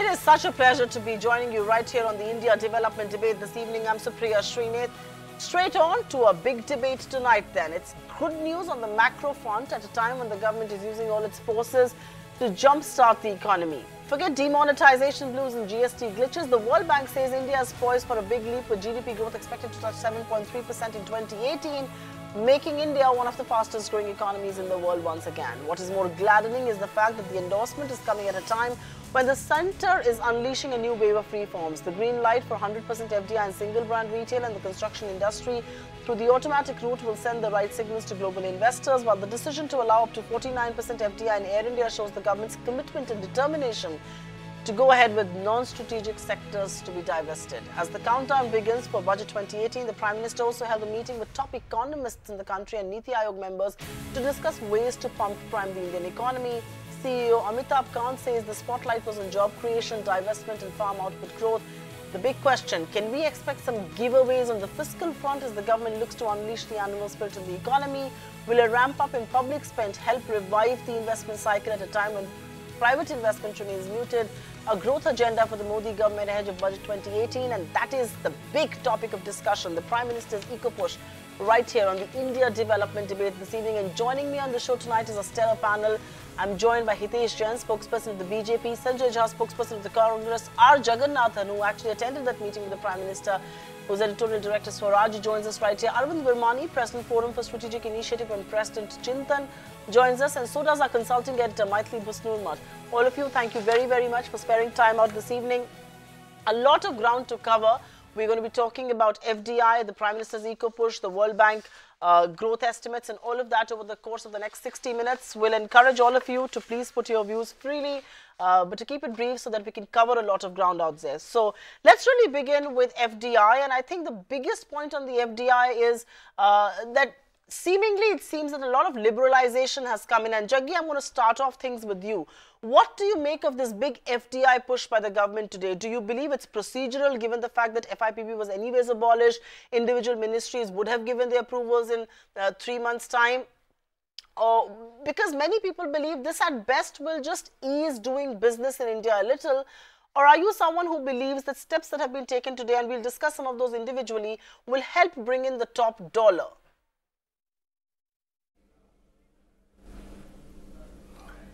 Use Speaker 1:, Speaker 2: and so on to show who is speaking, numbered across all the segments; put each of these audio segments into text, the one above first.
Speaker 1: is such a pleasure to be joining you right here on the India Development Debate this evening. I'm Supriya Srinath. Straight on to a big debate tonight then. It's good news on the macro front at a time when the government is using all its forces to jumpstart the economy. Forget demonetization blues and GST glitches. The World Bank says India is poised for a big leap with GDP growth expected to touch 7.3% in 2018, making India one of the fastest growing economies in the world once again. What is more gladdening is the fact that the endorsement is coming at a time when the centre is unleashing a new wave of reforms. The green light for 100% FDI in single brand retail and the construction industry through the automatic route will send the right signals to global investors, while the decision to allow up to 49% FDI in Air India shows the government's commitment and determination to go ahead with non-strategic sectors to be divested. As the countdown begins for Budget 2018, the Prime Minister also held a meeting with top economists in the country and Niti Aayog members to discuss ways to pump-prime the Indian economy. CEO Amitabh Kant says the spotlight was on job creation, divestment and farm output growth. The big question, can we expect some giveaways on the fiscal front as the government looks to unleash the animal spirit in the economy? Will a ramp up in public spend help revive the investment cycle at a time when private investment remains muted? A growth agenda for the Modi government ahead of Budget 2018, and that is the big topic of discussion, the Prime Minister's eco-push, right here on the India Development Debate this evening. And joining me on the show tonight is a stellar panel. I'm joined by Hitesh Jain, spokesperson of the BJP, Sanjay Jha, spokesperson of the Congress, R. Jagannathan, who actually attended that meeting with the Prime Minister, who's editorial director Swaraj, joins us right here. Arvind Virmani, President Forum for Strategic Initiative and President Chintan, joins us, and so does our consulting editor Maithili Busnurmat. All of you, thank you very, very much for sparing time out this evening. A lot of ground to cover. We're going to be talking about FDI, the Prime Minister's eco-push, the World Bank growth estimates, and all of that over the course of the next 60 minutes. We'll encourage all of you to please put your views freely, but to keep it brief so that we can cover a lot of ground out there. So let's really begin with FDI, and I think the biggest point on the FDI is that seemingly it seems that a lot of liberalization has come in. And Jaggi, I'm going to start off things with you. What do you make of this big FDI push by the government today? Do you believe it's procedural, given the fact that FIPP was anyways abolished, individual ministries would have given their approvals in 3 months' time? Or because many people believe this at best will just ease doing business in India a little. Or are you someone who believes that steps that have been taken today, and we'll discuss some of those individually, will help bring in the top dollar?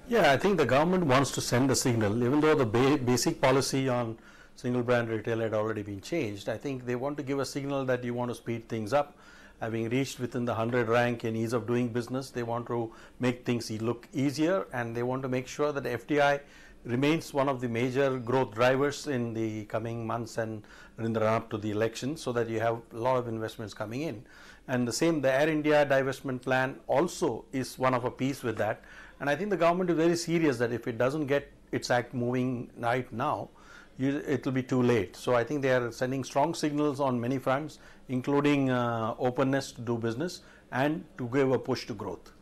Speaker 2: Yeah, I think the government wants to send a signal, even though the basic policy on single brand retail had already been changed. I think they want to give a signal that you want to speed things up. Having reached within the 100 rank in ease of doing business, they want to make things look easier, and they want to make sure that FDI remains one of the major growth drivers in the coming months and in the run-up to the election, so that you have a lot of investments coming in. And the Air India divestment plan also is one of a piece with that. And I think the government is very serious that if it doesn't get its act moving right now, it will be too late. So I think they are sending strong signals on many fronts, including openness to do business and to give a push to growth.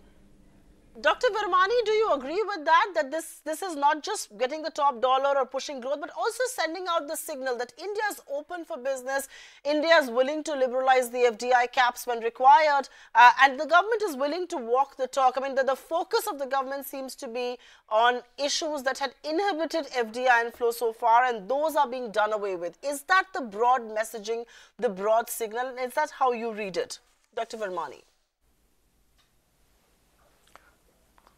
Speaker 1: Dr. Virmani, do you agree with that, that this is not just getting the top dollar or pushing growth, but also sending out the signal that India is open for business, India is willing to liberalize the FDI caps when required, and the government is willing to walk the talk? I mean, the focus of the government seems to be on issues that had inhibited FDI inflow so far, and those are being done away with. Is that the broad messaging, the broad signal, and is that how you read it? Dr. Virmani.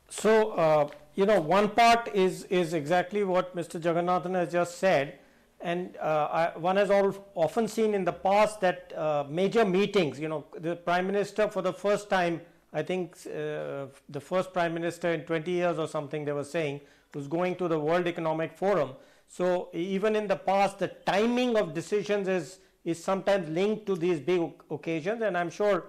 Speaker 3: So, one part is exactly what Mr. Jagannathan has just said, and one has often seen in the past that major meetings, the Prime Minister for the first time, I think the first Prime Minister in 20 years or something they were saying, was going to the World Economic Forum. So, even in the past, the timing of decisions is sometimes linked to these big occasions, and I'm sure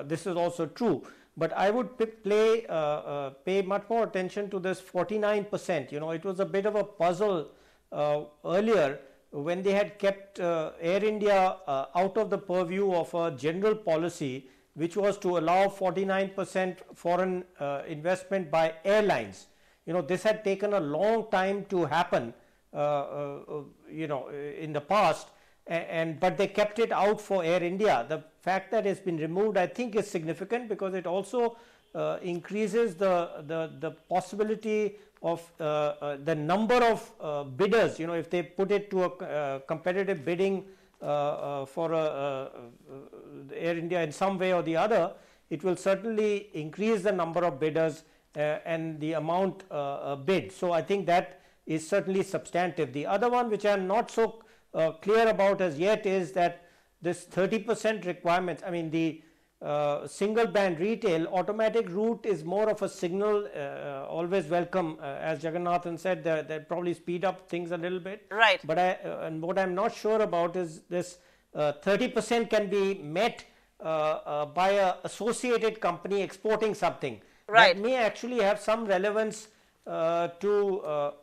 Speaker 3: this is also true. But I would pay much more attention to this 49%. It was a bit of a puzzle earlier when they had kept Air India out of the purview of a general policy, which was to allow 49% foreign investment by airlines. This had taken a long time to happen, in the past. But they kept it out for Air India. The fact that it's been removed, I think, is significant, because it also increases the possibility of the number of bidders. If they put it to a competitive bidding for Air India in some way or the other, it will certainly increase the number of bidders and the amount bid. So I think that is certainly substantive. The other one which I am not so clear about as yet is that this 30% requirement, I mean the single brand retail, automatic route is more of a signal, always welcome, as Jagannathan said, that probably speed up things a little bit.
Speaker 1: Right.
Speaker 3: But and what I am not sure about is this 30% can be met by a associated company exporting something.
Speaker 1: Right.
Speaker 3: That may actually have some relevance to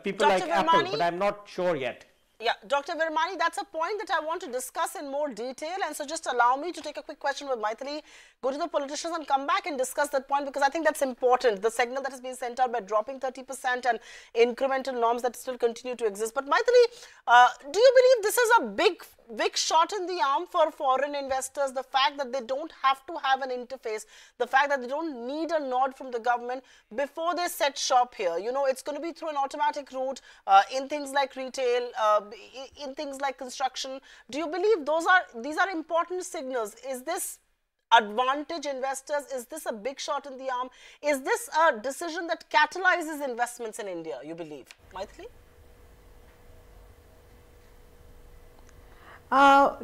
Speaker 3: people
Speaker 1: Dr.
Speaker 3: like Apple,
Speaker 1: Virmani?
Speaker 3: but I am not sure yet.
Speaker 1: Yeah, Dr. Virmani, that's a point that I want to discuss in more detail, and so just allow me to take a quick question with Maithili, go to the politicians and come back and discuss that point, because I think that's important, the signal that has been sent out by dropping 30% and incremental norms that still continue to exist. But Maithili, do you believe this is a big shot in the arm for foreign investors, the fact that they don't have to have an interface, the fact that they don't need a nod from the government before they set shop here? It's going to be through an automatic route in things like retail, in things like construction. Do you believe these are important signals? Is this advantage investors? Is this a big shot in the arm? Is this a decision that catalyzes investments in India, you believe? Maithili?
Speaker 4: I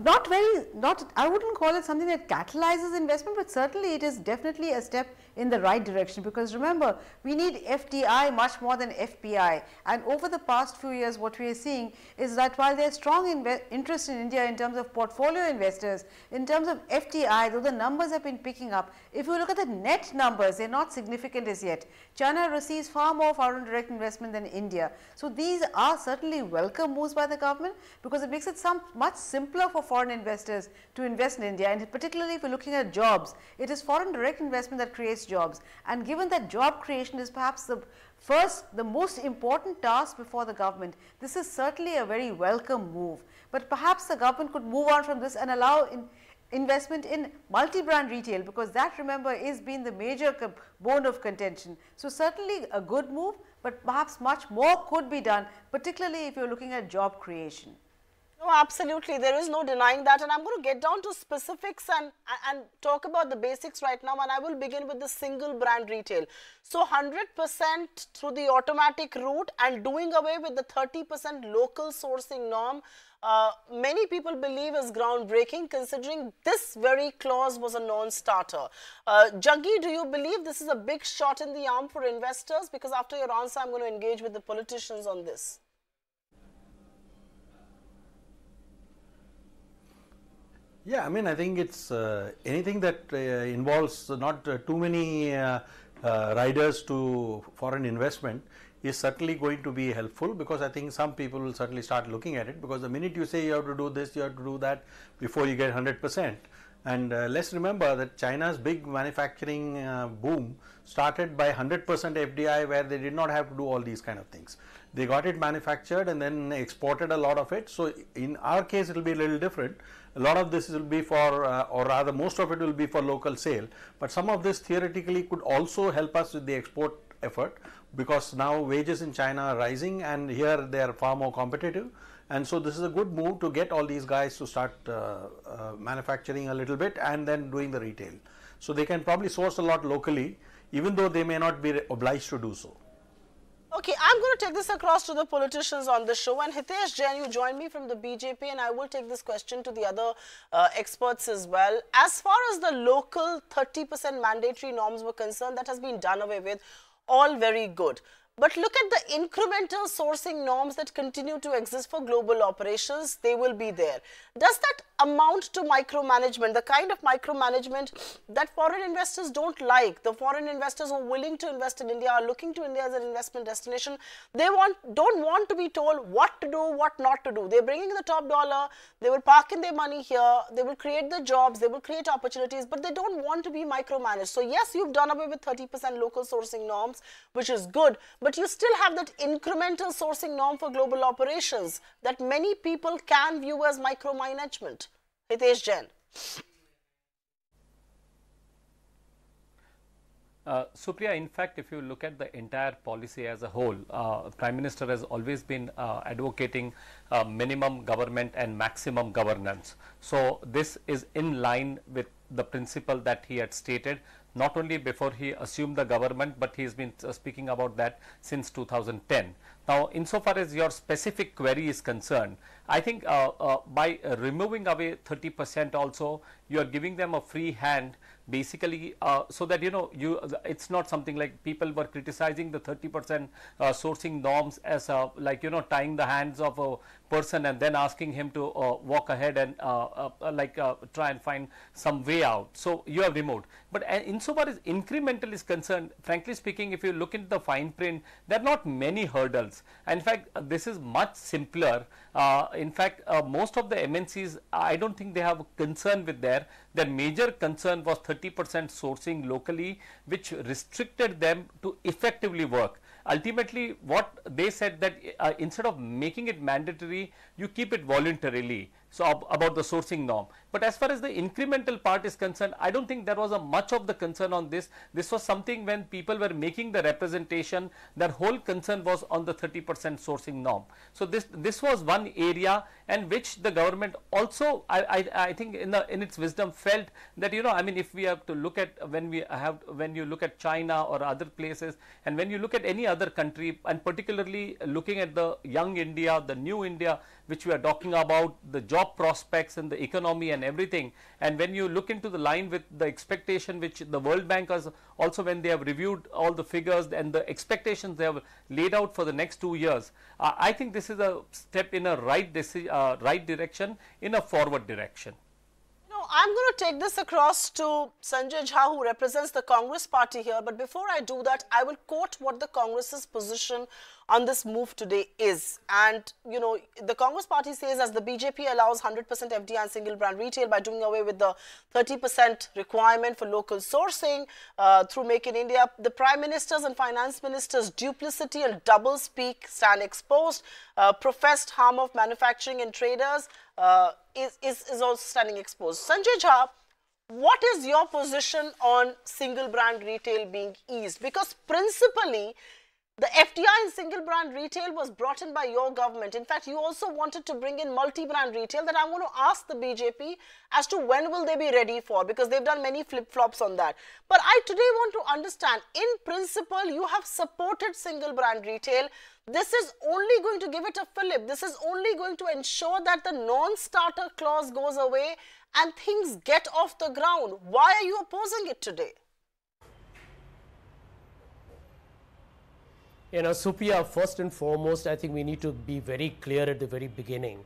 Speaker 4: wouldn't call it something that catalyzes investment, but certainly it is definitely a step in the right direction, because remember, we need FDI much more than FPI, and over the past few years what we are seeing is that while there is strong interest in India in terms of portfolio investors, in terms of FDI, though the numbers have been picking up, if you look at the net numbers, they are not significant as yet. China receives far more foreign direct investment than India. So these are certainly welcome moves by the government, because it makes it much simpler for foreign investors to invest in India, and particularly if we are looking at jobs, it is foreign direct investment that creates jobs, and given that job creation is perhaps the most important task before the government, this is certainly a very welcome move. But perhaps the government could move on from this and allow investment in multi-brand retail, because that, remember, is being the major bone of contention. So certainly a good move, but perhaps much more could be done, particularly if you are looking at job creation.
Speaker 1: No, absolutely. There is no denying that, and I'm going to get down to specifics and talk about the basics right now, and I will begin with the single brand retail. So 100% through the automatic route and doing away with the 30% local sourcing norm, many people believe is groundbreaking, considering this very clause was a non-starter. Jaggi, do you believe this is a big shot in the arm for investors? Because after your answer, I'm going to engage with the politicians on this.
Speaker 2: Yeah, I mean, I think it's anything that involves not too many riders to foreign investment is certainly going to be helpful, because I think some people will certainly start looking at it, because the minute you say you have to do this, you have to do that before you get 100%. And let's remember that China's big manufacturing boom started by 100% FDI, where they did not have to do all these kind of things. They got it manufactured and then exported a lot of it. So in our case, it will be a little different. A lot of this will be for, or rather most of it will be for local sale, but some of this theoretically could also help us with the export effort, because now wages in China are rising and here they are far more competitive, and so this is a good move to get all these guys to start manufacturing a little bit and then doing the retail. So they can probably source a lot locally, even though they may not be obliged to do so.
Speaker 1: Okay, I'm going to take this across to the politicians on the show, and Hitesh Jain, you joined me from the BJP, and I will take this question to the other experts as well. As far as the local 30% mandatory norms were concerned, that has been done away with, all very good. But look at the incremental sourcing norms that continue to exist for global operations. They will be there. Does that amount to micromanagement, the kind of micromanagement that foreign investors don't like? The foreign investors who are willing to invest in India, are looking to India as an investment destination. They don't want to be told what to do, what not to do. They're bringing the top dollar. They will park in their money here. They will create the jobs. They will create opportunities, but they don't want to be micromanaged. So yes, you've done away with 30% local sourcing norms, which is good. But you still have that incremental sourcing norm for global operations that many people can view as micromanagement. Hitesh Jain.
Speaker 5: Supriya, in fact, if you look at the entire policy as a whole, Prime Minister has always been advocating minimum government and maximum governance. So this is in line with the principle that he had stated, not only before he assumed the government, but he has been speaking about that since 2010. Now, insofar as your specific query is concerned, I think by removing away 30% also, you are giving them a free hand, basically so that it's not something like people were criticizing the 30% sourcing norms as like tying the hands of a person and then asking him to walk ahead and try and find some way out. So you have removed. But insofar as incremental is concerned, frankly speaking, if you look into the fine print, there are not many hurdles. In fact, this is much simpler. In fact, most of the MNCs, I don't think they have a concern with their major concern was 30% sourcing locally, which restricted them to effectively work. Ultimately, what they said that instead of making it mandatory, you keep it voluntarily. So about the sourcing norm. But as far as the incremental part is concerned, I don't think there was a much of the concern on this. This was something when people were making the representation, their whole concern was on the 30% sourcing norm. So this was one area, and which the government also, I think in its wisdom felt that I mean, if we have to look at when you look at China or other places, and when you look at any other country, and particularly looking at the young India, the new India, which we are talking about, the job prospects and the economy and everything, and when you look into the line with the expectation which the World Bank has also, when they have reviewed all the figures and the expectations they have laid out for the next 2 years, I think this is a step in a right direction, in a forward direction.
Speaker 1: I'm going to take this across to Sanjay Jha, who represents the Congress party here. But before I do that, I will quote what the Congress's position on this move today is. And, the Congress party says, as the BJP allows 100% FDI and single brand retail by doing away with the 30% requirement for local sourcing through Make in India, the Prime Minister's and Finance Minister's duplicity and double speak stand exposed. Professed harm of manufacturing and traders is also standing exposed. Sanjay Jha, what is your position on single brand retail being eased? Because principally, the FDI in single brand retail was brought in by your government. In fact, you also wanted to bring in multi-brand retail that I want to ask the BJP as to when will they be ready for, because they've done many flip-flops on that. But I today want to understand, in principle, you have supported single brand retail. This is only going to give it a fillip. This is only going to ensure that the non-starter clause goes away and things get off the ground. Why are you opposing it today?
Speaker 6: Supriya, first and foremost, I think we need to be very clear at the very beginning.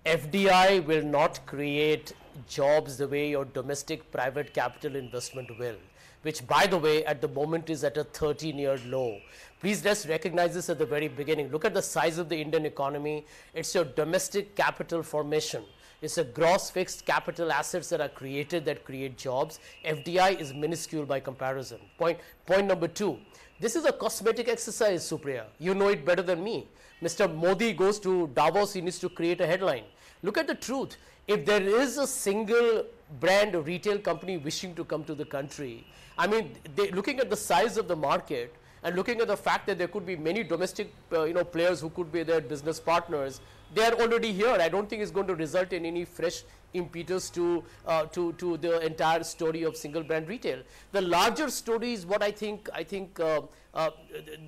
Speaker 6: FDI will not create jobs the way your domestic private capital investment will, which, by the way, at the moment is at a 13-year low. Please let's recognize this at the very beginning. Look at the size of the Indian economy. It's your domestic capital formation. It's a gross fixed capital assets that are created that create jobs. FDI is minuscule by comparison. Point number two. This is a cosmetic exercise, Supriya. You know it better than me. Mr. Modi goes to Davos, he needs to create a headline. Look at the truth. If there is a single brand retail company wishing to come to the country, I mean, looking at the size of the market and looking at the fact that there could be many domestic players who could be their business partners, they are already here. I don't think it's going to result in any fresh impetus to the entire story of single brand retail. The larger story is what I think the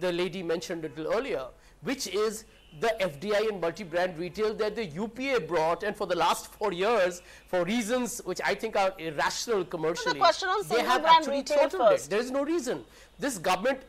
Speaker 6: lady mentioned a little earlier, which is the FDI and multi-brand retail that the UPA brought, and for the last 4 years, for reasons which I think are irrational commercially,
Speaker 1: the question on
Speaker 6: they have actually throttled it. There is no reason. This government,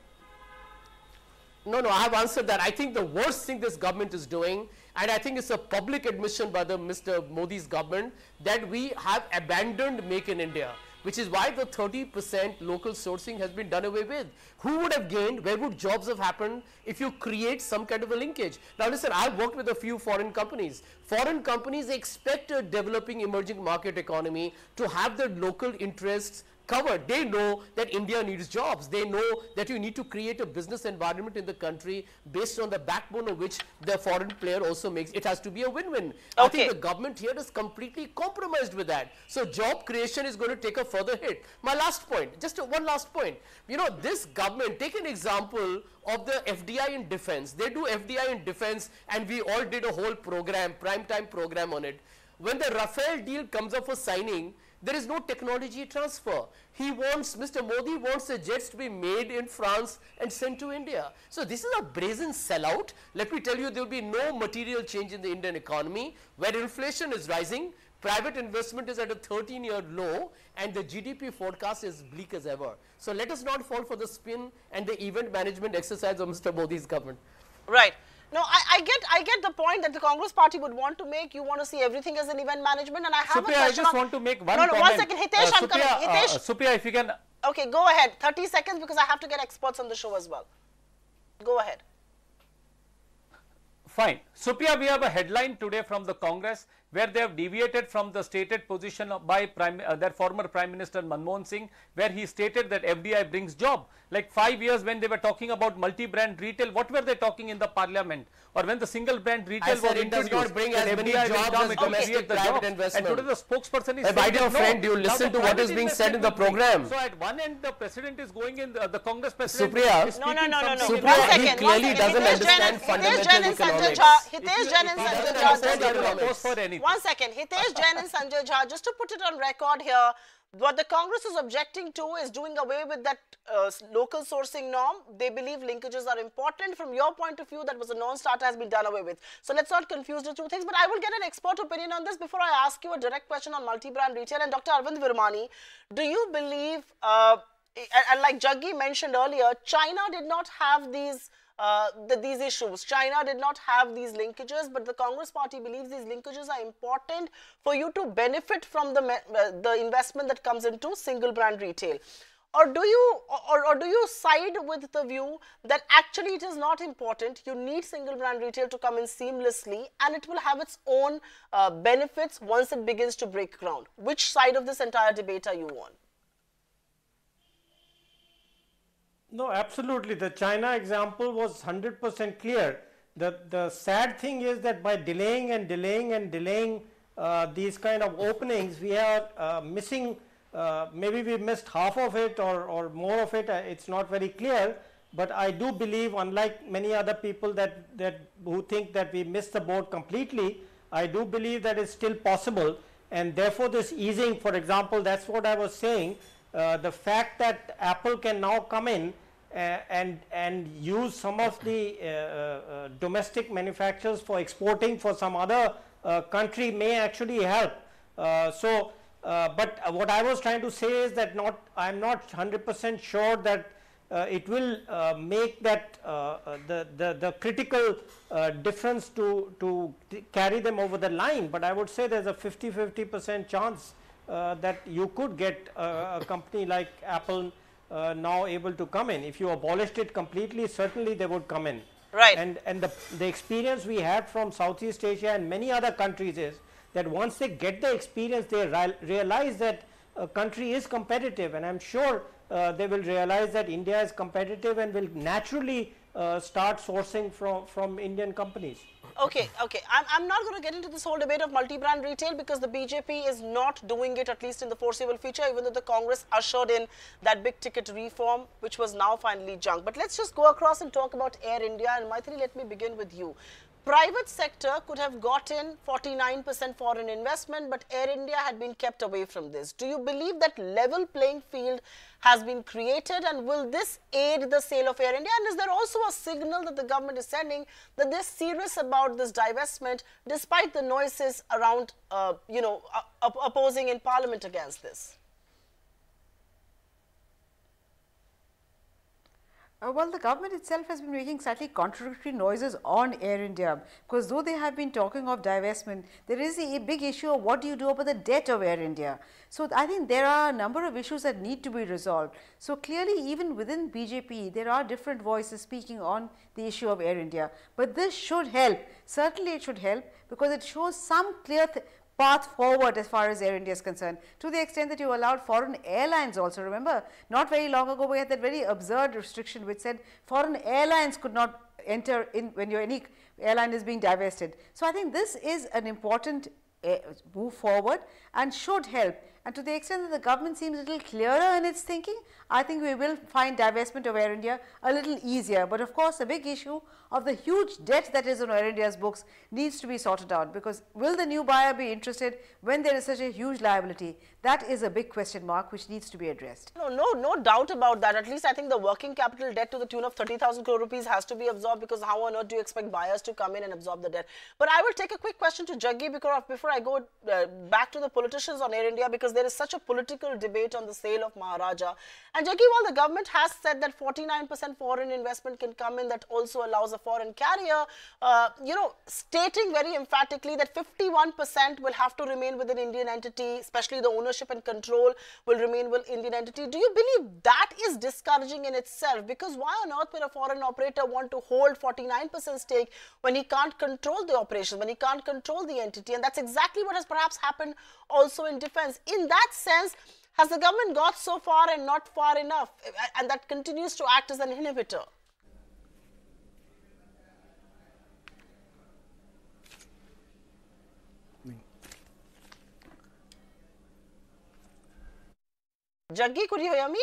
Speaker 6: no, I have answered that. I think the worst thing this government is doing, and I think it's a public admission by the Mr. Modi's government, that we have abandoned Make in India, which is why the 30% local sourcing has been done away with. Who would have gained? Where would jobs have happened if you create some kind of a linkage? Now listen, I've worked with a few foreign companies. Foreign companies expect a developing emerging market economy to have their local interests covered. They know that India needs jobs. They know that you need to create a business environment in the country based on the backbone of which the foreign player also makes. It has to be a win-win. I think the government here is completely compromised with that. So job creation is going to take a further hit. My last point, just one last point. You know, this government, take an example of the FDI in defense. They do FDI in defense, and we all did a whole program, prime time program on it. When the Rafale deal comes up for signing, there is no technology transfer. Mr. Modi wants the jets to be made in France and sent to India. So this is a brazen sellout. Let me tell you, there will be no material change in the Indian economy, where inflation is rising, private investment is at a 13-year low, and the GDP forecast is bleak as ever. So let us not fall for the spin and the event management exercise of Mr. Modi's government.
Speaker 1: Right. No, I get the point that the Congress party would want to make. You want to see everything as an event management, and I have
Speaker 5: Supriya,
Speaker 1: a question.
Speaker 5: I just want to make one comment.
Speaker 1: No, 1 second. Hitesh, I'm coming. Hitesh.
Speaker 5: Supriya, if you can.
Speaker 1: Okay, go ahead. 30 seconds, because I have to get experts on the show as well. Go ahead.
Speaker 5: Fine. Supriya, we have a headline today from the Congress where they have deviated from the stated position by their former Prime Minister Manmohan Singh, where he stated that FDI brings job. Like 5 years when they were talking about multi-brand retail, what were they talking in the parliament? Or when the single brand retail was introduced,
Speaker 6: it does not bring as many jobs as domestic private investment.
Speaker 5: And today the spokesperson is saying,
Speaker 6: my dear friend, do you listen to what is being said in the program?
Speaker 5: So at one end, the president is going in, the Congress president
Speaker 6: Supriya,
Speaker 5: is
Speaker 1: No.
Speaker 6: Supriya, he clearly doesn't understand fundamental economics.
Speaker 1: Hitesh Jain and Sanjay Jha. 1 second. Hitesh Jain and Sanjay Jha, just to put it on record here, what the Congress is objecting to is doing away with that local sourcing norm. They believe linkages are important. From your point of view, that was a non-starter, has been done away with. So let's not confuse the two things. But I will get an expert opinion on this before I ask you a direct question on multi-brand retail. And Dr. Arvind Virmani, do you believe, and like Jaggi mentioned earlier, China did not have these issues. China did not have these linkages, but the Congress party believes these linkages are important for you to benefit from the investment that comes into single brand retail. Or do you side with the view that actually it is not important? You need single brand retail to come in seamlessly, and it will have its own benefits once it begins to break ground. Which side of this entire debate are you on?
Speaker 3: No, absolutely. The China example was 100% clear. The sad thing is that by delaying and delaying and delaying these kind of openings, we are missing, maybe we missed half of it or more of it. It's not very clear. But I do believe, unlike many other people who think that we missed the boat completely, I do believe that it's still possible. And therefore, this easing, for example, that's what I was saying. The fact that Apple can now come in and use some of the domestic manufacturers for exporting for some other country may actually help. But what I was trying to say is that I'm not 100% sure that it will make that the critical difference to carry them over the line. But I would say there's a 50% chance that you could get a company like Apple now able to come in. If you abolished it completely, certainly they would come in.
Speaker 1: Right.
Speaker 3: And the experience we had from Southeast Asia and many other countries is that once they get the experience, they realize that a country is competitive, and I'm sure they will realize that India is competitive and will naturally start sourcing from Indian companies.
Speaker 1: Okay. I'm not going to get into this whole debate of multi-brand retail because the BJP is not doing it, at least in the foreseeable future, even though the Congress ushered in that big ticket reform, which was now finally junked. But let's just go across and talk about Air India. And Maithili, let me begin with you. Private sector could have gotten 49% foreign investment, but Air India had been kept away from this. Do you believe that level playing field has been created, and will this aid the sale of Air India? And is there also a signal that the government is sending that they're serious about this divestment, despite the noises around, opposing in Parliament against this?
Speaker 4: Well, the government itself has been making slightly contradictory noises on Air India, because though they have been talking of divestment, there is a big issue of what do you do about the debt of Air India. So I think there are a number of issues that need to be resolved. So clearly, even within BJP, there are different voices speaking on the issue of Air India. But this should help. Certainly it should help, because it shows some clear path forward as far as Air India is concerned, to the extent that you allowed foreign airlines also. Remember, not very long ago we had that very absurd restriction which said foreign airlines could not enter in when any airline is being divested. So I think this is an important move forward and should help. And to the extent that the government seems a little clearer in its thinking, I think we will find divestment of Air India a little easier. But of course, the big issue of the huge debt that is on Air India's books needs to be sorted out, because will the new buyer be interested when there is such a huge liability? That is a big question mark which needs to be addressed.
Speaker 1: No doubt about that. At least I think the working capital debt to the tune of 30,000 crore rupees has to be absorbed, because how on earth do you expect buyers to come in and absorb the debt? But I will take a quick question to Jaggi before I go back to the politicians on Air India, because there is such a political debate on the sale of Maharaja. And Jaggi, while the government has said that 49% foreign investment can come in, that also allows a foreign carrier, stating very emphatically that 51% will have to remain with an Indian entity, especially the ownership and control will remain with Indian entity. Do you believe that is discouraging in itself? Because why on earth would a foreign operator want to hold 49% stake when he can't control the operation, when he can't control the entity? And that's exactly what has perhaps happened also in defense. In that sense, has the government got so far and not far enough, and that continues to act as an inhibitor? Jaggi, could you hear me?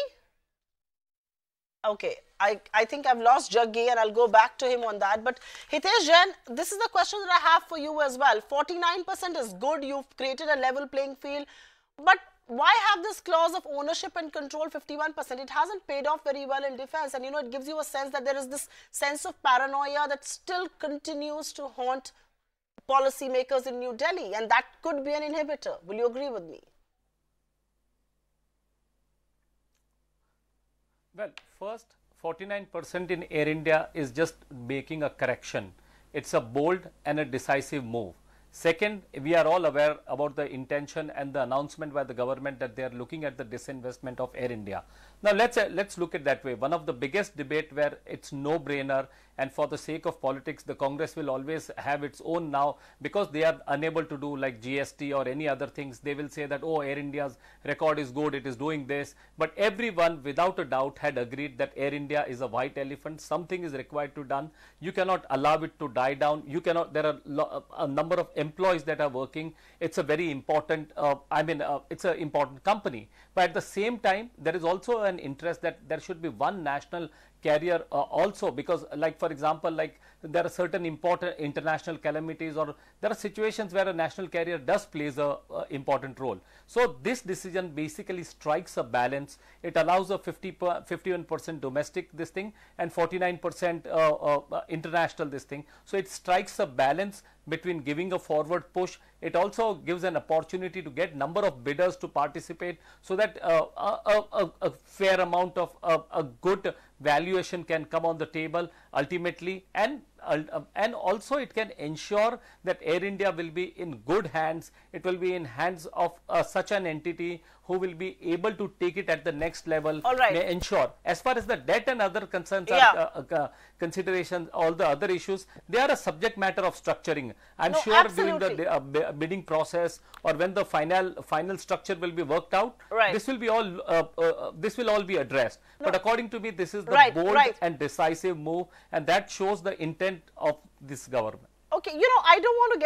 Speaker 1: Okay, I think I've lost Jaggi and I'll go back to him on that. But Hitesh Jain, this is the question that I have for you as well. 49% is good, you've created a level playing field, but why have this clause of ownership and control 51%? It hasn't paid off very well in defense, and it gives you a sense that there is this sense of paranoia that still continues to haunt policymakers in New Delhi, and that could be an inhibitor. Will you agree with me?
Speaker 5: Well, first, 49% in Air India is just making a correction. It's a bold and a decisive move. Second, we are all aware about the intention and the announcement by the government that they are looking at the disinvestment of Air India. Now, let's look at that way. One of the biggest debate where it's no-brainer, and for the sake of politics, the Congress will always have its own now, because they are unable to do like GST or any other things. They will say that, oh, Air India's record is good, it is doing this. But everyone without a doubt had agreed that Air India is a white elephant. Something is required to be done. You cannot allow it to die down. You cannot, there are a number of employees that are working. It's a very important, it's an important company. But at the same time, there is also an interest that there should be one national carrier also, because like for example, like there are certain important international calamities, or there are situations where a national carrier does plays a important role. So this decision basically strikes a balance. It allows a 51% domestic this thing and 49% international this thing. So it strikes a balance between giving a forward push. It also gives an opportunity to get number of bidders to participate, so that a fair amount of a good valuation can come on the table ultimately, and also it can ensure that Air India will be in good hands. It will be in hands of such an entity who will be able to take it at the next level.
Speaker 1: All right.
Speaker 5: May ensure, as far as the debt and other concerns are considerations, all the other issues, they are a subject matter of structuring. I'm sure
Speaker 1: absolutely.
Speaker 5: during the bidding process, or when the final structure will be worked out, this will be all this will all be addressed. But according to me, this is the bold and decisive move, and that shows the intent of this government.
Speaker 1: Okay, I don't want to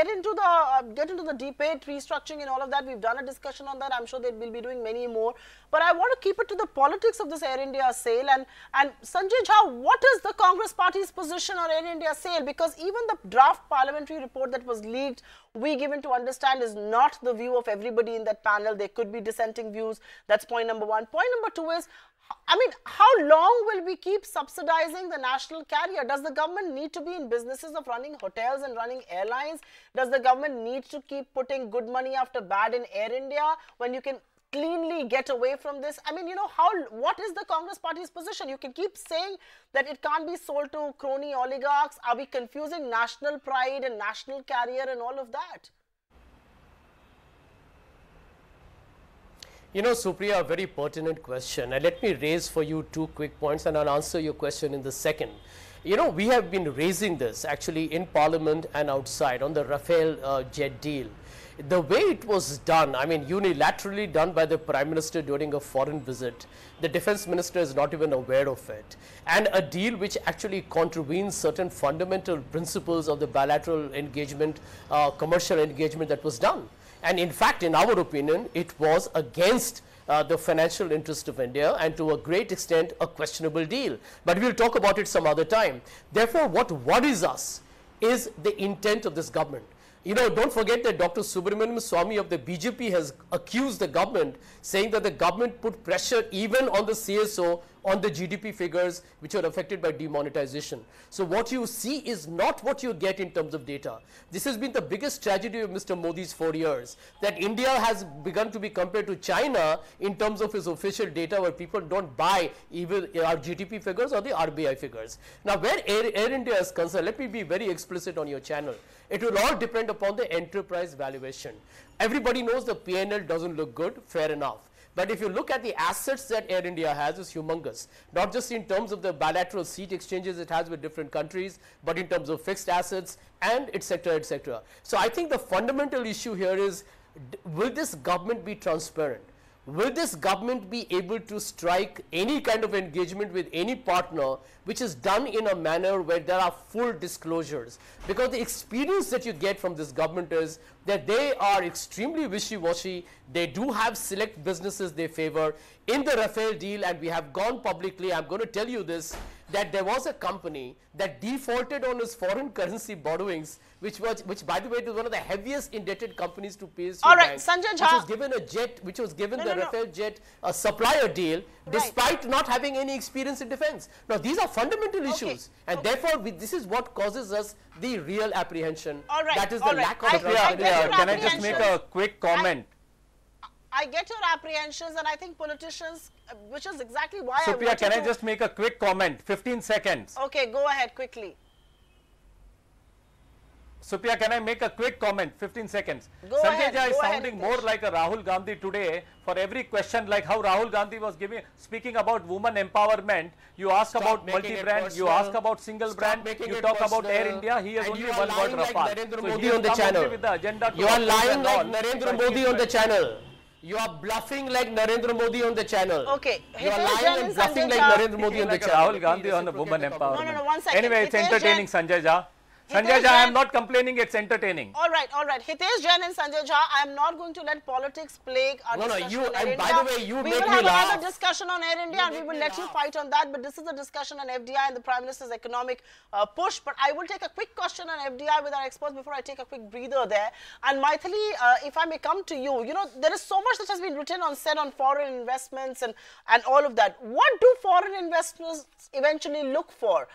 Speaker 1: get into the debate, restructuring and all of that. We've done a discussion on that. I'm sure they will be doing many more. But I want to keep it to the politics of this Air India sale. And Sanjay Jha, what is the Congress party's position on Air India sale? Because even the draft parliamentary report that was leaked, we given to understand, is not the view of everybody in that panel. There could be dissenting views. That's point number one. Point number two is, how long will we keep subsidizing the national carrier? Does the government need to be in businesses of running hotels and running airlines? Does the government need to keep putting good money after bad in Air India when you can cleanly get away from this? What is the Congress party's position? You can keep saying that it can't be sold to crony oligarchs. Are we confusing national pride and national carrier and all of that?
Speaker 6: Supriya, a very pertinent question, and let me raise for you two quick points, and I'll answer your question in the second. We have been raising this actually in Parliament and outside on the Rafale jet deal. the way it was done, I mean unilaterally done by the Prime Minister during a foreign visit, the Defence Minister is not even aware of it, and a deal which actually contravenes certain fundamental principles of the bilateral engagement, commercial engagement that was done. And in fact, in our opinion, it was against the financial interest of India, and to a great extent a questionable deal. But we will talk about it some other time. Therefore, what worries us is the intent of this government. You know, don't forget that Dr. Subramanian Swamy of the BJP has accused the government, saying that the government put pressure even on the CSO on the GDP figures which are affected by demonetization. So what you see is not what you get in terms of data. This has been the biggest tragedy of Mr. Modi's 4 years, that India has begun to be compared to China in terms of its official data, where people don't buy even our GDP figures or the RBI figures. Now, where Air India is concerned, let me be very explicit on your channel. It will all depend upon the enterprise valuation. Everybody knows the P&L doesn't look good, fair enough. But if you look at the assets that Air India has, is humongous, not just in terms of the bilateral seat exchanges it has with different countries, but in terms of fixed assets and etc., etc. So I think the fundamental issue here is, will this government be transparent? Will this government be able to strike any kind of engagement with any partner which is done in a manner where there are full disclosures? Because the experience that you get from this government is that they are extremely wishy-washy. They do have select businesses they favor. In the Rafale deal, and we have gone publicly, I'm going to tell you this, that there was a company that defaulted on its foreign currency borrowings, which by the way was one of the heaviest indebted companies to PSU
Speaker 1: All right,
Speaker 6: Bank,
Speaker 1: Sanjay
Speaker 6: which
Speaker 1: Jha,
Speaker 6: was given a jet, which was given Rafale jet a supplier deal, despite not having any experience in defense. Now these are fundamental issues, and therefore this is what causes us the real apprehension. That is the lack of transparency.
Speaker 5: Can I just make a quick comment?
Speaker 1: I get your apprehensions, and I think politicians, which is exactly why
Speaker 5: Supriya, can I just make a quick comment? 15 seconds.
Speaker 1: Okay, go ahead quickly.
Speaker 5: Supriya, can I make a quick comment? 15 seconds.
Speaker 1: Sanjay
Speaker 5: Jha is sounding more like a Rahul Gandhi today. For every question, like how Rahul Gandhi was speaking about women empowerment, you ask about multi-brand, you ask about single brand, you talk about Air India, he has only one word, Rafale.
Speaker 6: Narendra Modi on the channel. You are lying like Narendra Modi on the channel. You are bluffing like Narendra Modi on the channel.
Speaker 1: Okay.
Speaker 6: You are lying and bluffing like Narendra Modi on the channel.
Speaker 5: Rahul Gandhi on the women empowerment.
Speaker 1: No, 1 second.
Speaker 5: Anyway, it's entertaining, Sanjay Jha. Sanjay Jha, I am not complaining, it's entertaining.
Speaker 1: All right. Hitesh Jain and Sanjay Jha, I am not going to let politics plague our discussion on Air India.
Speaker 6: By the way, you
Speaker 1: we
Speaker 6: make
Speaker 1: will
Speaker 6: me
Speaker 1: have
Speaker 6: laugh.
Speaker 1: another discussion on Air India, and we will let you fight on that. But this is a discussion on FDI and the Prime Minister's economic push. But I will take a quick question on FDI with our experts before I take a quick breather there. And Maithili, if I may come to you, you know, there is so much that has been written on foreign investments and all of that. What do foreign investors eventually look for?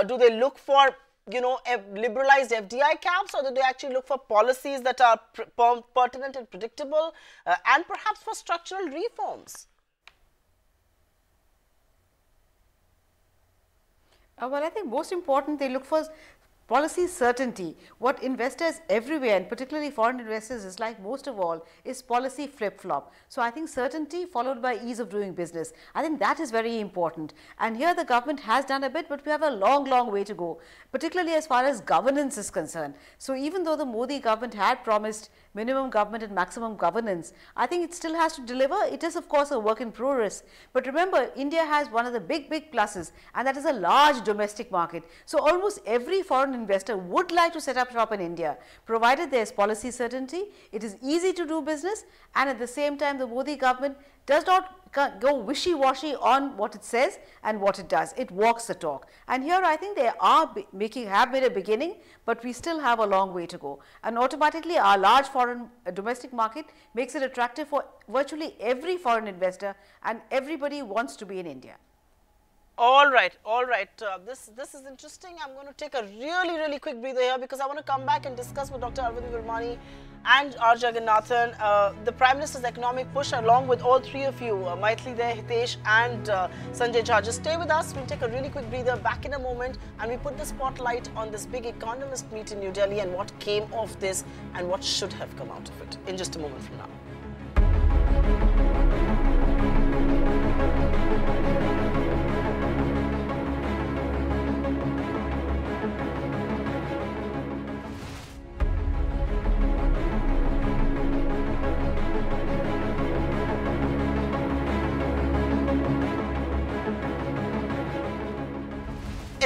Speaker 1: Do they look for, you know, liberalized FDI caps, or do they actually look for policies that are pertinent and predictable, and perhaps for structural reforms?
Speaker 4: Well, I think most important, they look for policy certainty. What investors everywhere, and particularly foreign investors, dislike most of all is policy flip-flop. So I think certainty followed by ease of doing business. I think that is very important. And here the government has done a bit, but we have a long way to go, particularly as far as governance is concerned. So even though the Modi government had promised minimum government and maximum governance, I think it still has to deliver. It is of course a work in progress. But remember, India has one of the big pluses, and that is a large domestic market. So almost every foreign investor would like to set up shop in India, provided there is policy certainty, it is easy to do business, and at the same time the Modi government does not go wishy-washy on what it says and what it does. It walks the talk. And here I think they have made a beginning, but we still have a long way to go. And automatically our large foreign domestic market makes it attractive for virtually every foreign investor, and everybody wants to be in India.
Speaker 1: All right. This is interesting. I'm going to take a really quick breather here, because I want to come back and discuss with Dr. Arvind Virmani and R. Jagannathan the Prime Minister's economic push, along with all three of you, Maithili there, Hitesh and Sanjay Jha. Just stay with us. We'll take a really quick breather, back in a moment, and we put the spotlight on this big economist meet in New Delhi and what came of this and what should have come out of it in just a moment from now.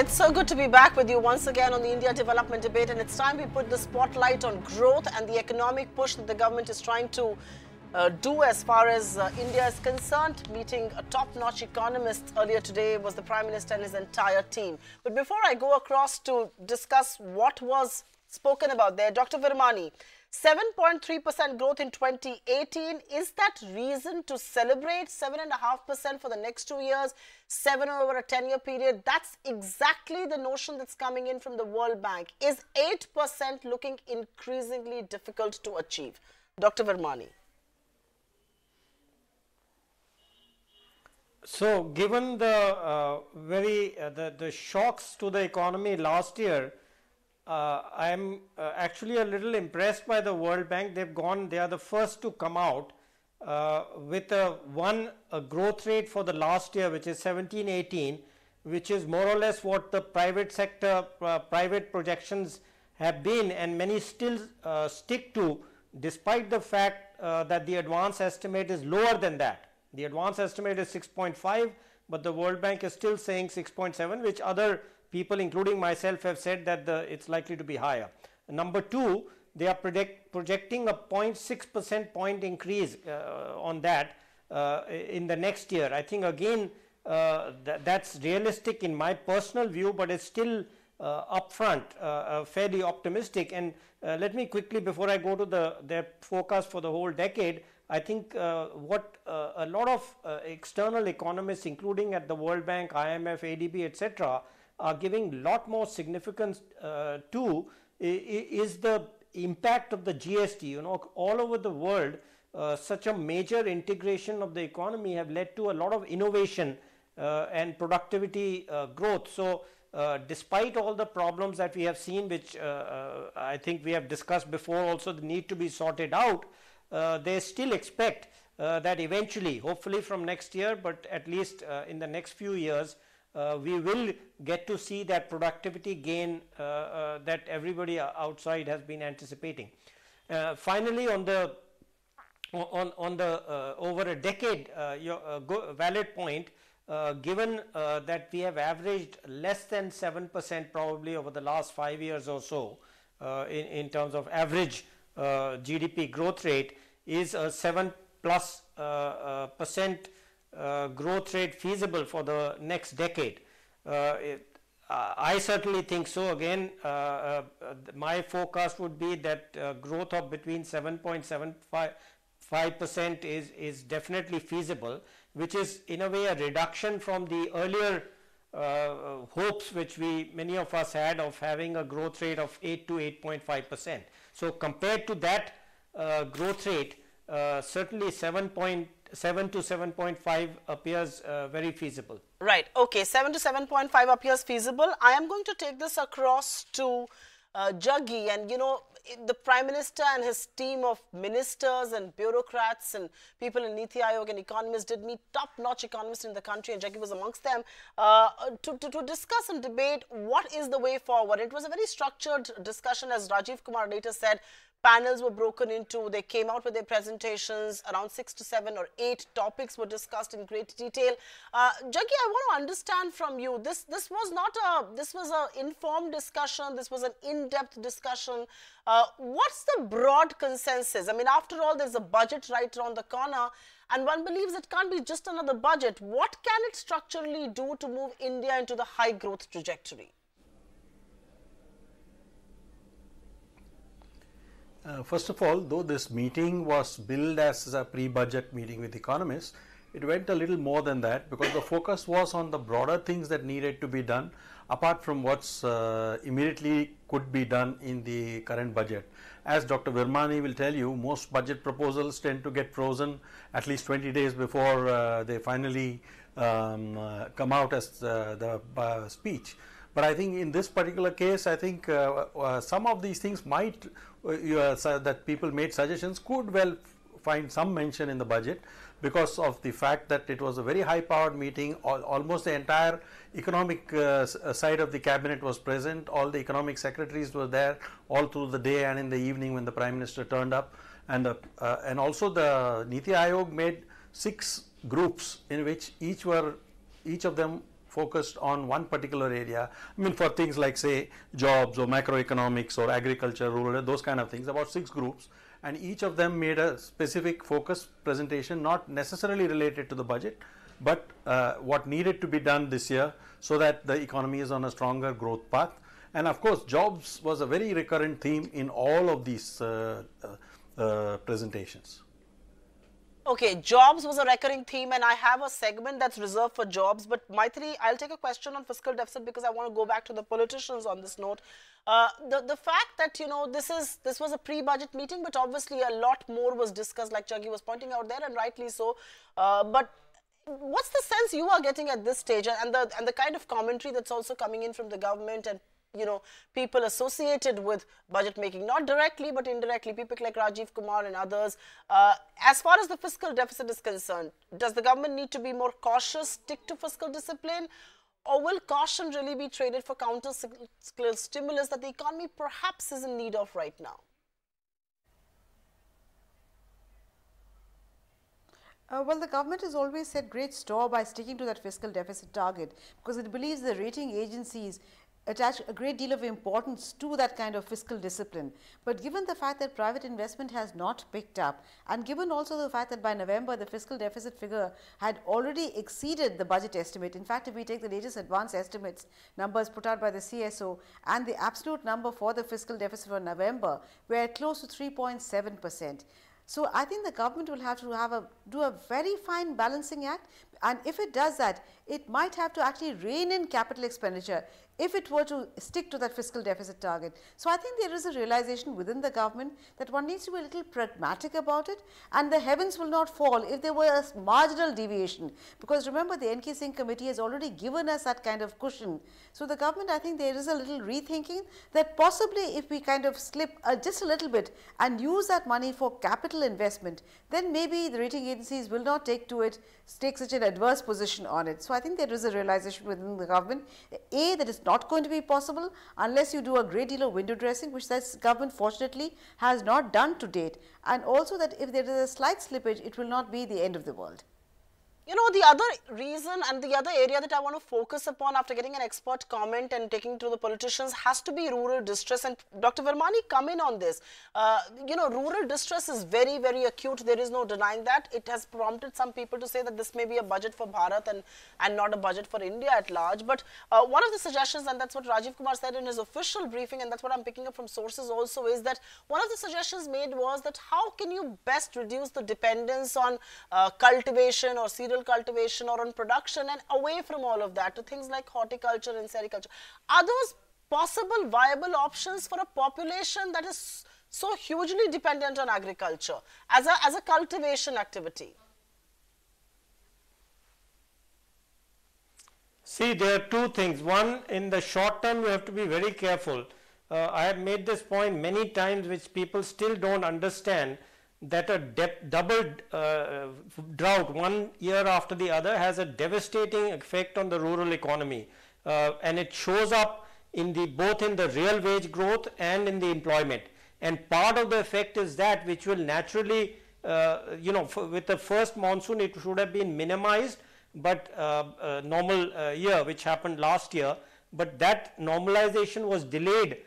Speaker 1: It's so good to be back with you once again on the India Development Debate, and it's time we put the spotlight on growth and the economic push that the government is trying to do as far as India is concerned. Meeting a top-notch economist earlier today was the Prime Minister and his entire team. But before I go across to discuss what was spoken about there, Dr. Virmani, 7.3% growth in 2018. Is that reason to celebrate? 7.5% for the next 2 years, 7 over a 10-year period. That's exactly the notion that's coming in from the World Bank. Is 8% looking increasingly difficult to achieve? Dr. Virmani.
Speaker 3: So, given the the shocks to the economy last year, I am actually a little impressed by the World Bank. They are the first to come out with a growth rate for the last year, which is 17-18, which is more or less what the private sector, private projections have been, and many still stick to, despite the fact that the advance estimate is lower than that. The advance estimate is 6.5, but the World Bank is still saying 6.7, which other people, including myself, have said that it's likely to be higher. Number two, they are projecting a 0.6% point increase on that in the next year. I think again that's realistic in my personal view, but it's still upfront, fairly optimistic. And let me quickly, before I go to their forecast for the whole decade, I think what a lot of external economists, including at the World Bank, IMF, ADB, etc., are giving lot more significance to is the impact of the GST. You know, all over the world, such a major integration of the economy have led to a lot of innovation and productivity growth. So, despite all the problems that we have seen, which I think we have discussed before, also the need to be sorted out, they still expect that eventually, hopefully from next year, but at least in the next few years, we will get to see that productivity gain that everybody outside has been anticipating. Finally, on the over a decade, your valid point, given that we have averaged less than 7% probably over the last 5 years or so in terms of average GDP growth rate, is a 7+% growth rate feasible for the next decade? I certainly think so. Again, my forecast would be that growth of between 7.75% is definitely feasible, which is in a way a reduction from the earlier hopes which many of us had of having a growth rate of 8 to 8.5%. So compared to that growth rate, certainly 7 to 7.5 appears very feasible.
Speaker 1: Right. Okay. 7 to 7.5 appears feasible. I am going to take this across to Jaggi, and you know, the Prime Minister and his team of ministers and bureaucrats and people in Niti Aayog and economists did meet top-notch economists in the country, and Jaggi was amongst them, to discuss and debate what is the way forward. It was a very structured discussion, as Rajiv Kumar later said. Panels were broken into, they came out with their presentations, around 6 to 7 or 8 topics were discussed in great detail. Jaggi, I want to understand from you, this was an informed discussion, this was an in-depth discussion. What's the broad consensus? I mean, after all, there's a budget right around the corner, and one believes it can't be just another budget. What can it structurally do to move India into the high growth trajectory?
Speaker 2: First of all, though this meeting was billed as a pre-budget meeting with economists, it went a little more than that, because the focus was on the broader things that needed to be done apart from what's immediately could be done in the current budget. As Dr. Virmani will tell you, most budget proposals tend to get frozen at least 20 days before they finally come out as the speech. But I think in this particular case, I think some of these things might, that people made suggestions, could well find some mention in the budget, because of the fact that it was a very high powered meeting. Almost the entire economic side of the cabinet was present. All the economic secretaries were there all through the day and in the evening when the Prime Minister turned up. And also the Niti Aayog made 6 groups in which each of them focused on one particular area. I mean, for things like, say, jobs or macroeconomics or agriculture, rural, those kind of things, about 6 groups, and each of them made a specific focus presentation, not necessarily related to the budget, but what needed to be done this year so that the economy is on a stronger growth path. And of course, jobs was a very recurrent theme in all of these presentations.
Speaker 1: Okay, jobs was a recurring theme, and I have a segment that's reserved for jobs. But Maithili, I'll take a question on fiscal deficit because I want to go back to the politicians on this note. The fact that, you know, this was a pre-budget meeting, but obviously a lot more was discussed, like Chaggi was pointing out there, and rightly so. But what's the sense you are getting at this stage, and the kind of commentary that's also coming in from the government and, you know, people associated with budget making, not directly but indirectly, people like Rajiv Kumar and others. As far as the fiscal deficit is concerned, does the government need to be more cautious, stick to fiscal discipline, or will caution really be traded for counter-cyclical stimulus that the economy perhaps is in need of right now?
Speaker 4: Well, the government has always set great store by sticking to that fiscal deficit target because it believes the rating agencies attach a great deal of importance to that kind of fiscal discipline. But given the fact that private investment has not picked up, and given also the fact that by November the fiscal deficit figure had already exceeded the budget estimate. In fact, if we take the latest advance estimates numbers put out by the CSO and the absolute number for the fiscal deficit for November, we are close to 3.7%. So I think the government will have to do a very fine balancing act, and if it does that, it might have to actually rein in capital expenditure if it were to stick to that fiscal deficit target. So I think there is a realization within the government that one needs to be a little pragmatic about it, and the heavens will not fall if there were a marginal deviation, because remember the NK Singh committee has already given us that kind of cushion. So the government, I think there is a little rethinking that possibly if we kind of slip just a little bit and use that money for capital investment, then maybe the rating agencies will not take such an adverse position on it. So I think there is a realization within the government, A, that it's not going to be possible unless you do a great deal of window dressing, which this government fortunately has not done to date, and also that if there is a slight slippage, it will not be the end of the world.
Speaker 1: You know, the other reason and the other area that I want to focus upon after getting an expert comment and taking to the politicians has to be rural distress. And Dr. Vermani, come in on this. You know, rural distress is very, very acute. There is no denying that. It has prompted some people to say that this may be a budget for Bharat and not a budget for India at large. But one of the suggestions, and that's what Rajiv Kumar said in his official briefing, and that's what I'm picking up from sources also, is that one of the suggestions made was that how can you best reduce the dependence on cultivation or cereal cultivation or on production, and away from all of that to things like horticulture and sericulture. Are those possible viable options for a population that is so hugely dependent on agriculture as a cultivation activity?
Speaker 3: See, there are two things. One, in the short term, we have to be very careful. I have made this point many times, which people still don't understand, that a double drought 1 year after the other has a devastating effect on the rural economy, and it shows up in both in the real wage growth and in the employment. And part of the effect is that which will naturally, you know, with the first monsoon it should have been minimized, but normal year which happened last year, but that normalization was delayed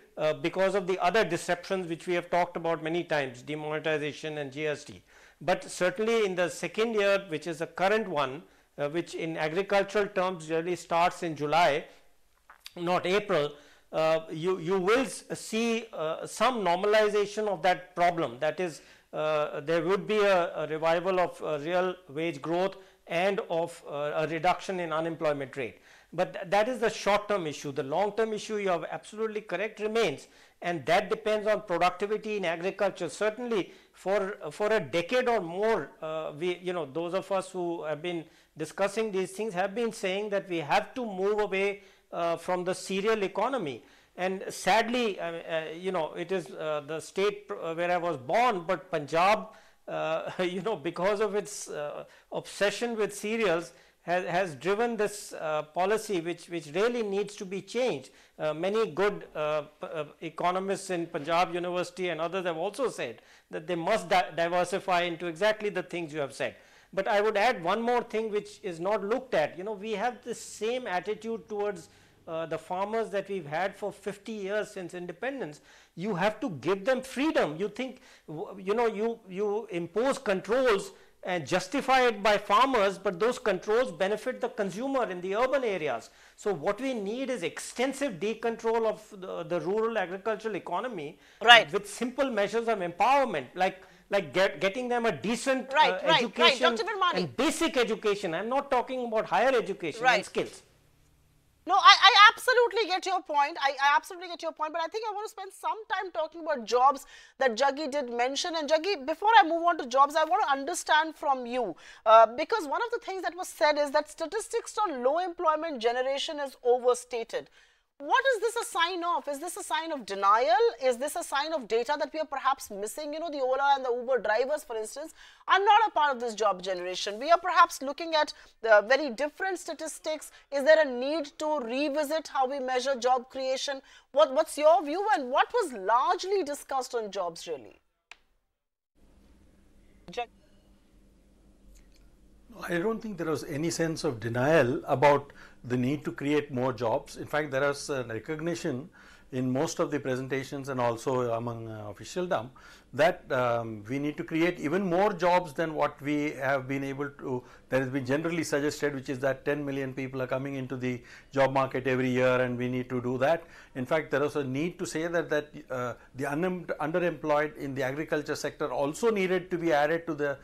Speaker 3: because of the other disruptions which we have talked about many times, demonetization and GST. But certainly in the second year, which is the current one, which in agricultural terms really starts in July, not April, you will see some normalization of that problem. That is, there would be a revival of real wage growth and of a reduction in unemployment rate. But that is the short term issue. The long term issue, you are absolutely correct, remains, and that depends on productivity in agriculture. Certainly for a decade or more, those of us who have been discussing these things have been saying that we have to move away from the cereal economy. And sadly, it is the state where I was born, but Punjab, because of its obsession with cereals, has driven this policy which really needs to be changed. Many good economists in Punjab University and others have also said that they must diversify into exactly the things you have said. But I would add one more thing which is not looked at. We have the same attitude towards the farmers that we've had for 50 years since independence. You have to give them freedom. You think, you impose controls and justify it by farmers, but those controls benefit the consumer in the urban areas. So what we need is extensive decontrol of the rural agricultural economy,
Speaker 1: right,
Speaker 3: with simple measures of empowerment, like getting them a decent education and basic education. I'm not talking about higher education and skills.
Speaker 1: No, I absolutely get your point. I absolutely get your point. But I think I want to spend some time talking about jobs that Jaggi did mention. And Jaggi, before I move on to jobs, I want to understand from you. Because one of the things that was said is that statistics on low employment generation is overstated. What is this a sign of? Is this a sign of denial? Is this a sign of data that we are perhaps missing? The Ola and the Uber drivers, for instance, are not a part of this job generation. We are perhaps looking at the very different statistics. Is there a need to revisit how we measure job creation? What's your view, and what was largely discussed on jobs really?
Speaker 2: I don't think there was any sense of denial about the need to create more jobs. In fact, there is a recognition in most of the presentations and also among officialdom that we need to create even more jobs than what we have been able to, that has been generally suggested, which is that 10 million people are coming into the job market every year and we need to do that. In fact, there was a need to say that the underemployed in the agriculture sector also needed to be added to the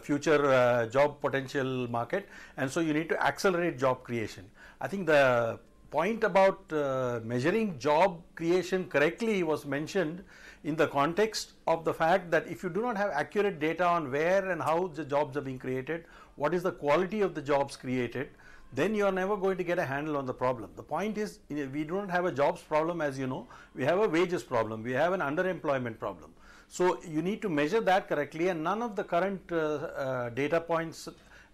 Speaker 2: future job potential market, and so you need to accelerate job creation. I think the point about measuring job creation correctly was mentioned in the context of the fact that if you do not have accurate data on where and how the jobs are being created, what is the quality of the jobs created, then you are never going to get a handle on the problem. The point is, we do not have a jobs problem, as you know, we have a wages problem, we have an underemployment problem. So you need to measure that correctly, and none of the current data points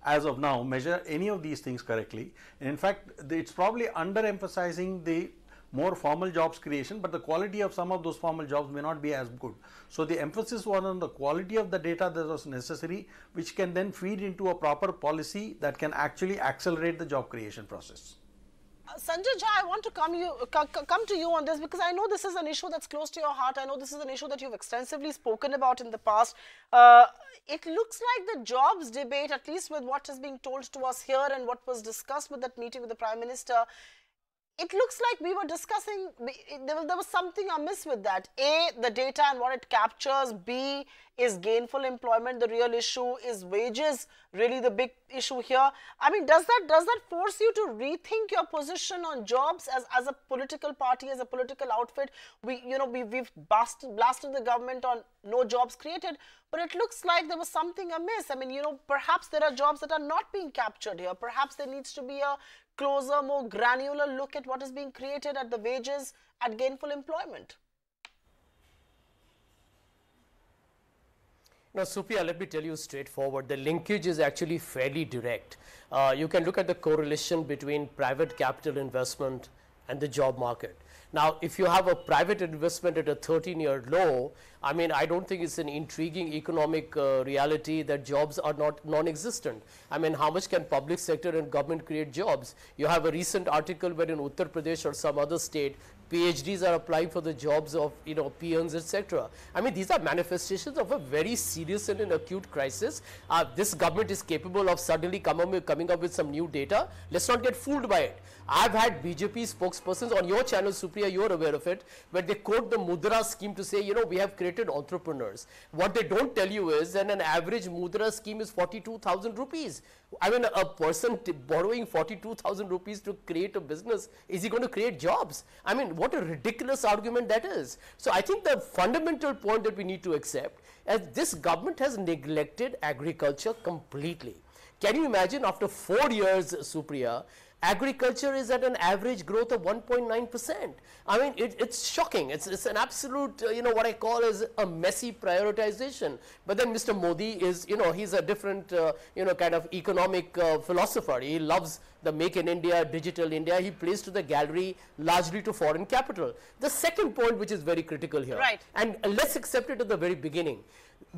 Speaker 2: as of now measure any of these things correctly. And in fact, it's probably underemphasizing the more formal jobs creation, but the quality of some of those formal jobs may not be as good. So the emphasis was on the quality of the data that was necessary, which can then feed into a proper policy that can actually accelerate the job creation process.
Speaker 1: Sanjay Jha, I want to come to you on this, because I know this is an issue that's close to your heart. I know this is an issue that you've extensively spoken about in the past. It looks like the jobs debate, at least with what is being told to us here and what was discussed with that meeting with the Prime Minister, it looks like we were discussing, there was something amiss with that. A, the data and what it captures. B, is gainful employment the real issue? Is wages really the big issue here? I mean, does that force you to rethink your position on jobs as a political party, as a political outfit? We've blasted the government on no jobs created, but it looks like there was something amiss. I mean, perhaps there are jobs that are not being captured here. Perhaps there needs to be a closer, more granular look at what is being created at the wages, at gainful employment.
Speaker 6: Now, Supriya, let me tell you straightforward, the linkage is actually fairly direct. You can look at the correlation between private capital investment and the job market. Now, if you have a private investment at a 13-year low, I mean, I don't think it's an intriguing economic reality that jobs are not non-existent. I mean, how much can public sector and government create jobs? You have a recent article where in Uttar Pradesh or some other state, PhDs are applying for the jobs of, peons, etc. I mean, these are manifestations of a very serious and an acute crisis. This government is capable of suddenly coming up with some new data. Let's not get fooled by it. I've had BJP spokespersons on your channel, Supriya, you're aware of it, where they quote the Mudra scheme to say, we have created entrepreneurs. What they don't tell you is that an average Mudra scheme is 42,000 rupees. I mean, a person borrowing 42,000 rupees to create a business, is he going to create jobs? I mean, what a ridiculous argument that is. So I think the fundamental point that we need to accept is this government has neglected agriculture completely. Can you imagine after 4 years, Supriya, agriculture is at an average growth of 1.9%. I mean, it's shocking. It's an absolute, what I call as a messy prioritization. But then Mr. Modi is, he's a different, kind of economic philosopher. He loves the Make in India, Digital India. He plays to the gallery, largely to foreign capital. The second point, which is very critical here,
Speaker 1: right,
Speaker 6: and let's accept it at the very beginning.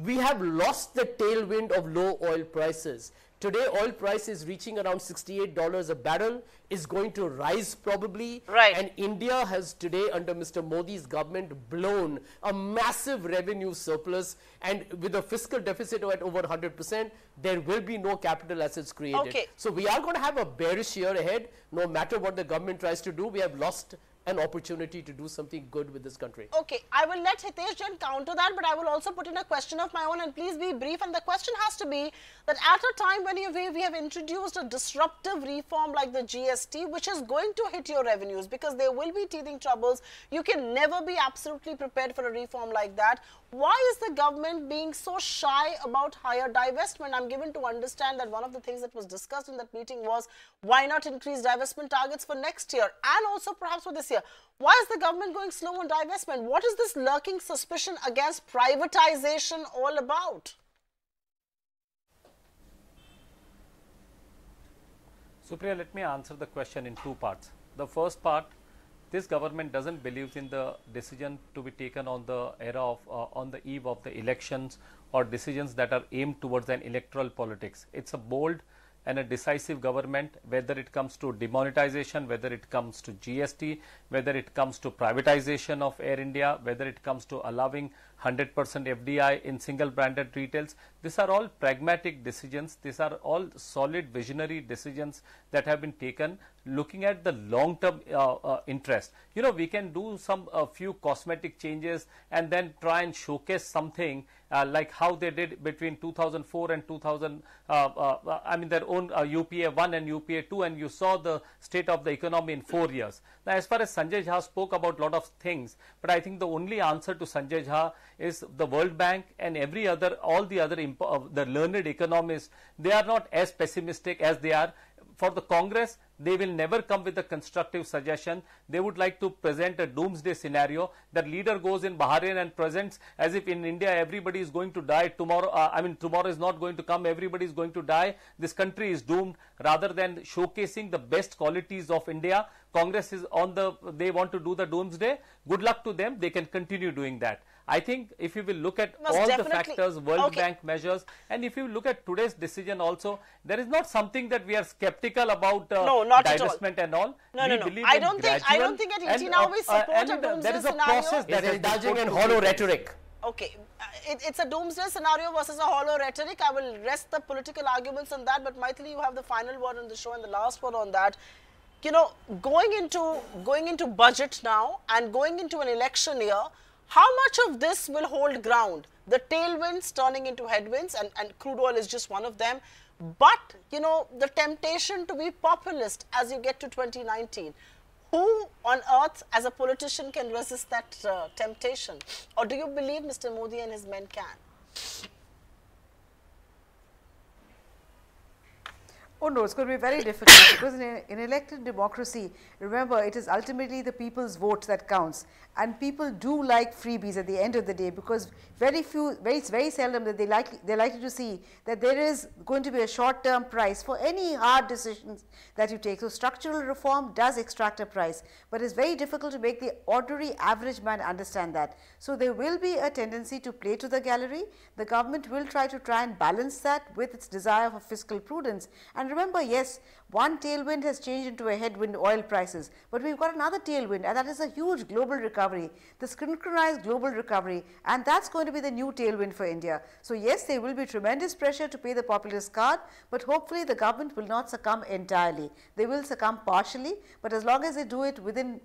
Speaker 6: We have lost the tailwind of low oil prices. Today, oil price is reaching around $68 a barrel, is going to rise probably.
Speaker 1: Right.
Speaker 6: And India has today, under Mr. Modi's government, blown a massive revenue surplus, and with a fiscal deficit at over 100%, there will be no capital assets created.
Speaker 1: Okay.
Speaker 6: So we are going to have a bearish year ahead. No matter what the government tries to do, we have lost an opportunity to do something good with this country.
Speaker 1: Okay, I will let Hitesh Jain counter that, but I will also put in a question of my own, and please be brief. And the question has to be that at a time when we have introduced a disruptive reform like the GST, which is going to hit your revenues because there will be teething troubles, you can never be absolutely prepared for a reform like that. Why is the government being so shy about higher divestment? I'm given to understand that one of the things that was discussed in that meeting was why not increase divestment targets for next year and also perhaps for this year. Why is the government going slow on divestment? What is this lurking suspicion against privatization all about?
Speaker 5: Supriya, let me answer the question in two parts. The first part, this government doesn't believe in the decision to be taken on the era of on the eve of the elections or decisions that are aimed towards an electoral politics. It's a bold and a decisive government, whether it comes to demonetization, whether it comes to GST, whether it comes to privatization of Air India, whether it comes to allowing 100% FDI in single branded retails. These are all pragmatic decisions. These are all solid visionary decisions that have been taken looking at the long term interest. You know, we can do some few cosmetic changes and then try and showcase something like how they did between 2004 and 2000, I mean their own UPA 1 and UPA 2, and you saw the state of the economy in 4 years. Now, as far as Sanjay Jha spoke about lot of things, but I think the only answer to Sanjay Jha is the World Bank and every other, all the other the learned economists, they are not as pessimistic as they are. For the Congress, they will never come with a constructive suggestion. They would like to present a doomsday scenario. That leader goes in Bahrain and presents as if in India everybody is going to die tomorrow. I mean, tomorrow is not going to come. Everybody is going to die. This country is doomed. Rather than showcasing the best qualities of India, Congress is on the, they want to do the doomsday. Good luck to them. They can continue doing that. I think if you will look at all the factors, World Bank measures, and if you look at today's decision also, there is not something that we are skeptical about divestment and all.
Speaker 1: No. I don't think at ET now we support a doomsday
Speaker 6: there is a
Speaker 1: scenario.
Speaker 6: process that is indulging in hollow rhetoric.
Speaker 1: Okay, it's a doomsday scenario versus a hollow rhetoric. I will rest the political arguments on that, but Maithili, you have the final word on the show and the last word on that. You know, going into budget now and going into an election year, how much of this will hold ground? The tailwinds turning into headwinds, and crude oil is just one of them. But, you know, the temptation to be populist as you get to 2019. Who on earth as a politician can resist that temptation? Or do you believe Mr. Modi and his men can?
Speaker 4: Oh no, it's going to be very difficult because in elected democracy, remember, it is ultimately the people's vote that counts, and people do like freebies at the end of the day, because it's very seldom that they're likely to see that there is going to be a short-term price for any hard decisions that you take. So structural reform does extract a price, but it's very difficult to make the ordinary average man understand that. So there will be a tendency to play to the gallery. The government will try and balance that with its desire for fiscal prudence. And remember, yes, one tailwind has changed into a headwind, oil prices, but we've got another tailwind, and that is a huge global recovery, the synchronized global recovery, and that's going to be the new tailwind for India. So yes, there will be tremendous pressure to pay the populist card, but hopefully the government will not succumb entirely. They will succumb partially, but as long as they do it within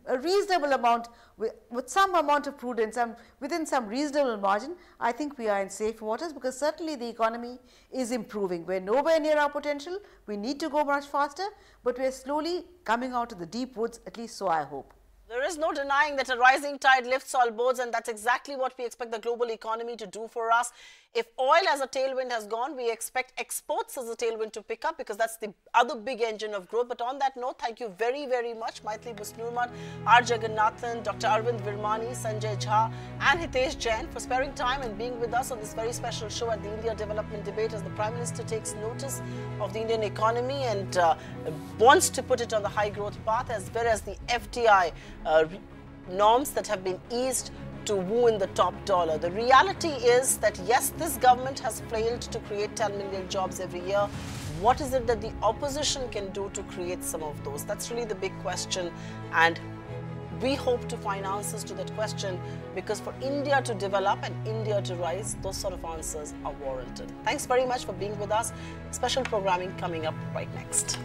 Speaker 4: a reasonable amount, with some amount of prudence and within some reasonable margin, I think we are in safe waters, because certainly the economy is improving. We're nowhere near our potential. We need to go much faster, but we're slowly coming out of the deep woods, at least so I hope.
Speaker 1: There is no denying that a rising tide lifts all boats, and that's exactly what we expect the global economy to do for us. If oil as a tailwind has gone, we expect exports as a tailwind to pick up, because that's the other big engine of growth. But on that note, thank you very, very much, Maithili Busnurmat, R. Jagannathan, Dr. Arvind Virmani, Sanjay Jha, and Hitesh Jain for sparing time and being with us on this very special show at the India Development Debate, as the Prime Minister takes notice of the Indian economy and wants to put it on the high growth path, as well as the FDI norms that have been eased to woo in the top dollar. The reality is that yes, this government has failed to create 10 million jobs every year. What is it that the opposition can do to create some of those? That's really the big question, and we hope to find answers to that question, because for India to develop and India to rise, those sort of answers are warranted. Thanks very much for being with us. Special programming coming up right next.